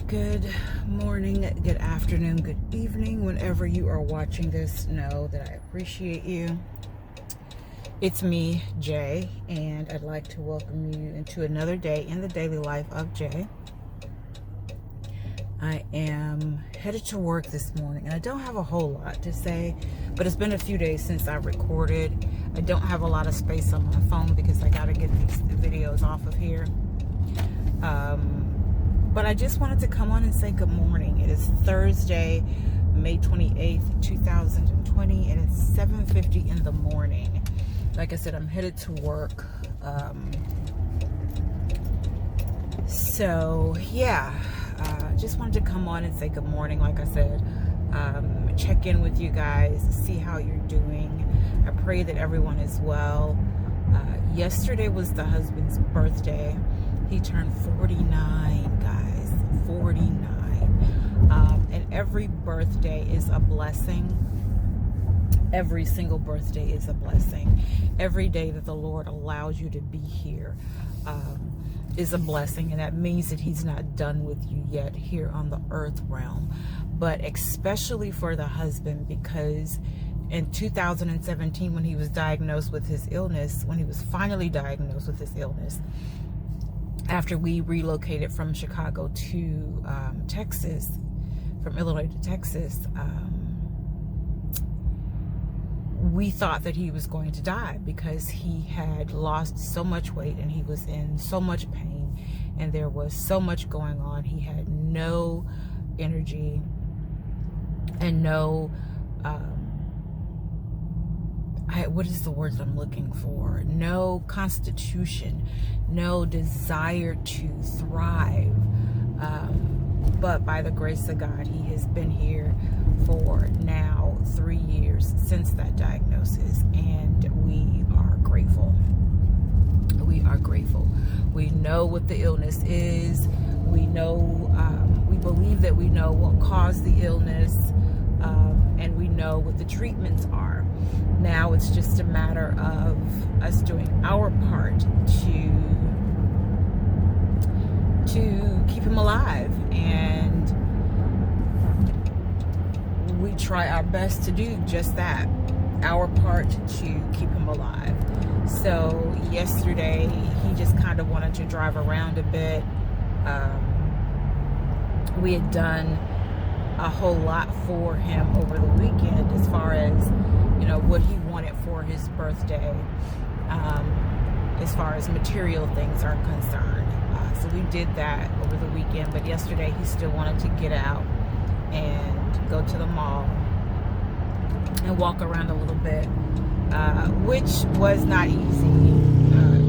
Good morning, good afternoon, good evening. Whenever you are watching this, know that I appreciate you. It's me, Jay, and I'd like to welcome you into another day in the daily life of Jay. I am headed to work this morning, and I don't have a whole lot to say, but it's been a few days since I recorded. I don't have a lot of space on my phone because I got to get these videos off of here. But I just wanted to come on and say good morning. It is Thursday, May 28th, 2020, and it's 7:50 in the morning. Like I said, I'm headed to work. Just wanted to come on and say good morning. Like I said, check in with you guys, see how you're doing. I pray that everyone is well. Yesterday was the husband's birthday. He turned 49, guys, 49. And every birthday is a blessing. Every single birthday is a blessing. Every day that the Lord allows you to be here is a blessing. And that means that he's not done with you yet here on the earth realm. But especially for the husband, because in 2017, when he was diagnosed with his illness, when he was finally diagnosed with his illness, after we relocated from Chicago to Texas, from Illinois to Texas, we thought that he was going to die because he had lost so much weight and he was in so much pain and there was so much going on. He had no energy and no, what is the word that I'm looking for? No constitution, no desire to thrive. But by the grace of God, he has been here for now 3 years since that diagnosis, and we are grateful. We are grateful. We know what the illness is. We know, we believe that we know what caused the illness, and we know what the treatments are. Now it's just a matter of us doing our part to keep him alive, and we try our best to do just that, our part to keep him alive. So yesterday he just kind of wanted to drive around a bit. We had done a whole lot for him over the weekend as far as, you know, what he wanted for his birthday, as far as material things are concerned. So we did that over the weekend, but yesterday he still wanted to get out and go to the mall and walk around a little bit, which was not easy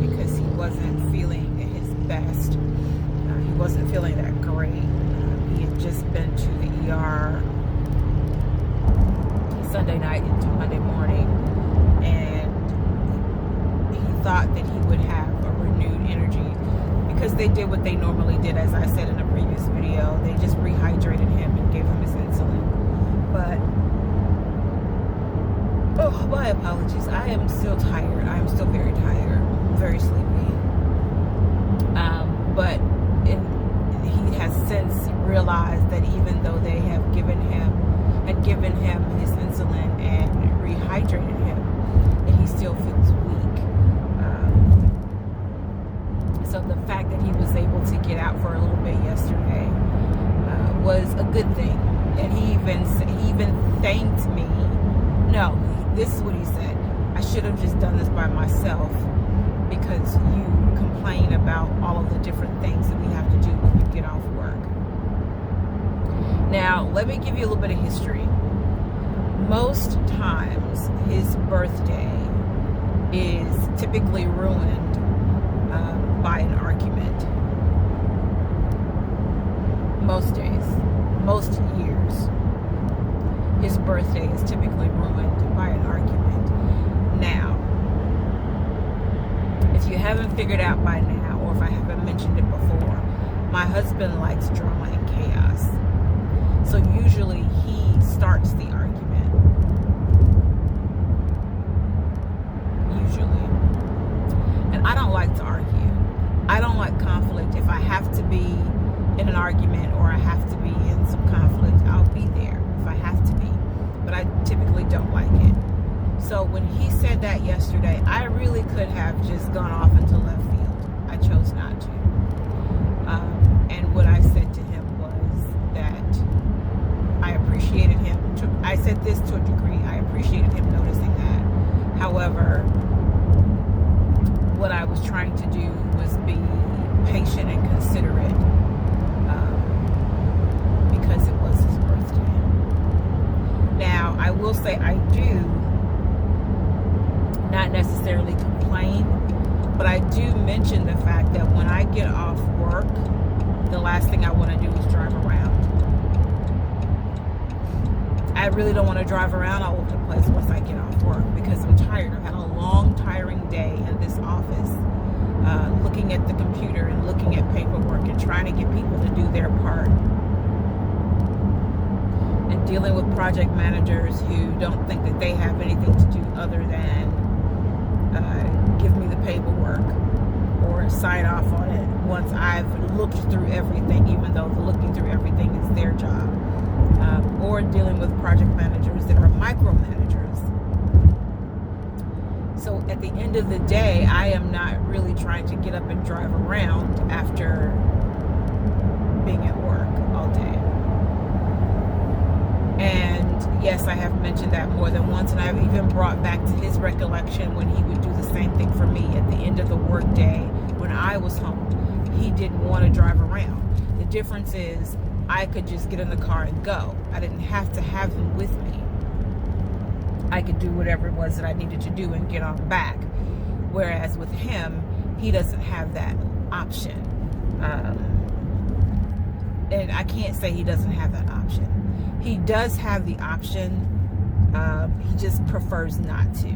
because he wasn't feeling his best. He wasn't feeling that great. He had just been to the ER Sunday night into Monday morning, and he thought that he would have a renewed energy because they did what they normally did, as I said in a previous video. They just rehydrated him and gave him his insulin. But, oh, my apologies. I am still tired. I am still very tired, very sleepy. But he has since realized that even though they had given him his insulin and rehydrated him, that he still feels weak. So the fact that he was able to get out for a little bit yesterday was a good thing. And he even thanked me. No, this is what he said: I should have just done this by myself because you complain about all of the different things that we have to do when you get off work. Now, let me give you a little bit of history. Most times, his birthday is typically ruined by an argument. Most days, most years, his birthday is typically ruined by an argument. Now, if you haven't figured out by now, or if I haven't mentioned it before, my husband likes drama and chaos. So usually he starts the argument. Usually. And I don't like to argue. I don't like conflict. If I have to be in an argument or I have to be in some conflict, I'll be there if I have to be. But I typically don't like it. So when he said that yesterday, I really could have just gone off into left field. I chose not to. And what I said to him was that I appreciated him. I said this to a degree. I appreciated him noticing that. However, what I was trying to do was be patient and considerate because it was his birthday. Now, I will say I do not necessarily complain, but I do mention the fact that when I get off work, the last thing I want to do is drive around. I really don't want to drive around all over the place once I get off work because I'm tired. I've had a long, tiring day in this office, looking at the computer and looking at paperwork and trying to get people to do their part. And dealing with project managers who don't think that they have anything to do other than give me the paperwork or sign off on it once I've looked through everything, even though the looking through everything is their job. Or dealing with project managers that are micromanagers. So at the end of the day, I am not really trying to get up and drive around after being at work all day. And yes, I have mentioned that more than once, and I've even brought back to his recollection when he would do the same thing for me at the end of the work day when I was home. He didn't want to drive around. The difference is I could just get in the car and go. I didn't have to have him with me. I could do whatever it was that I needed to do and get on back. Whereas with him, he doesn't have that option. And I can't say he doesn't have that option. He does have the option. He just prefers not to.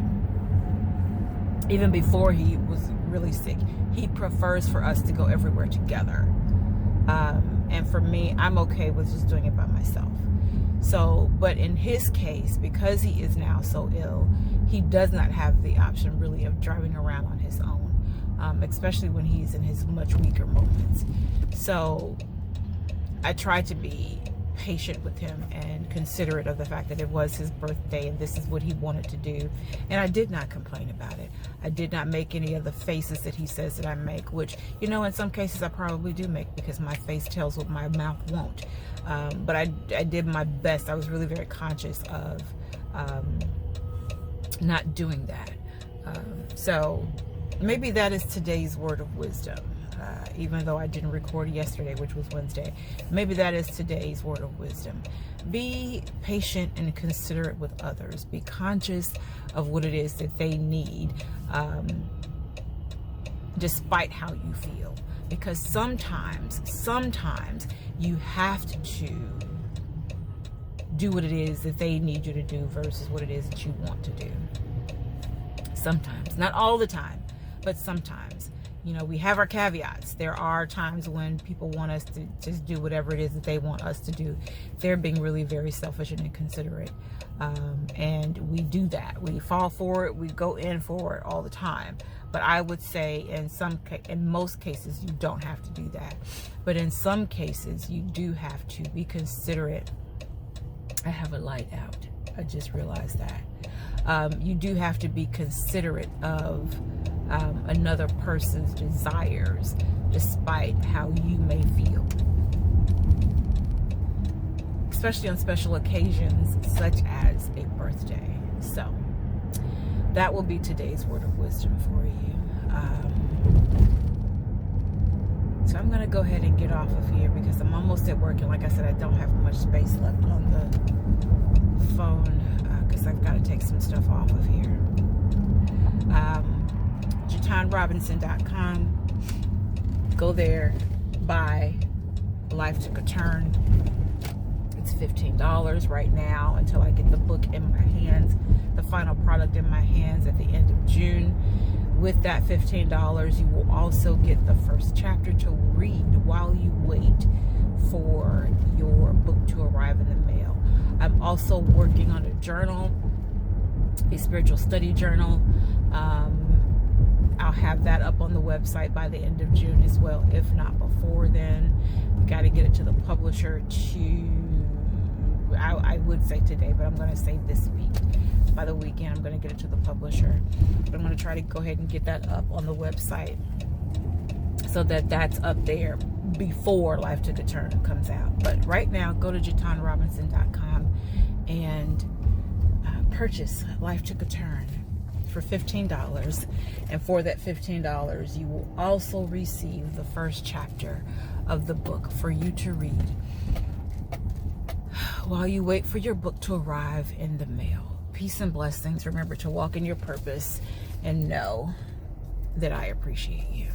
Even before he was really sick, he prefers for us to go everywhere together. And for me, I'm okay with just doing it by myself. So, but in his case, because he is now so ill, he does not have the option really of driving around on his own, especially when he's in his much weaker moments. So I try to be patient with him and considerate of the fact that it was his birthday and this is what he wanted to do. And I did not complain about it. I did not make any of the faces that he says that I make, which, you know, in some cases I probably do make because my face tells what my mouth won't. But I did my best. I was really very conscious of not doing that. So maybe that is today's word of wisdom. Even though I didn't record yesterday, which was Wednesday, maybe that is today's word of wisdom. Be patient and considerate with others. Be conscious of what it is that they need, despite how you feel. Because sometimes you have to do what it is that they need you to do versus what it is that you want to do. Sometimes, not all the time, but sometimes. You know, we have our caveats. There are times when people want us to just do whatever it is that they want us to do. They're being really very selfish and inconsiderate. And we do that. We fall for it. We go in for it all the time. But I would say in most cases, you don't have to do that. But in some cases, you do have to be considerate. I have a light out. I just realized that. You do have to be considerate of another person's desires, despite how you may feel. Especially on special occasions, such as a birthday. So, that will be today's word of wisdom for you. So I'm going to go ahead and get off of here because I'm almost at work. And like I said, I don't have much space left on the phone because I've got to take some stuff off of here. JuaitanRobinson.com. Go there, buy Life Took a Turn. It's $15 right now until I get the book in my hands, the final product in my hands at the end of June. With that $15, you will also get the first chapter to read while you wait for your book to arrive in the mail. I'm also working on a journal, a spiritual study journal. I'll have that up on the website by the end of June as well, if not before then. We got to get it to the publisher I would say today, but I'm going to say this week. By the weekend, I'm going to get it to the publisher. But I'm going to try to go ahead and get that up on the website so that that's up there before Life Took a Turn comes out. But right now, go to JuaitanRobinson.com and purchase Life Took a Turn for $15. And for that $15, you will also receive the first chapter of the book for you to read while you wait for your book to arrive in the mail. Peace and blessings. Remember to walk in your purpose and know that I appreciate you.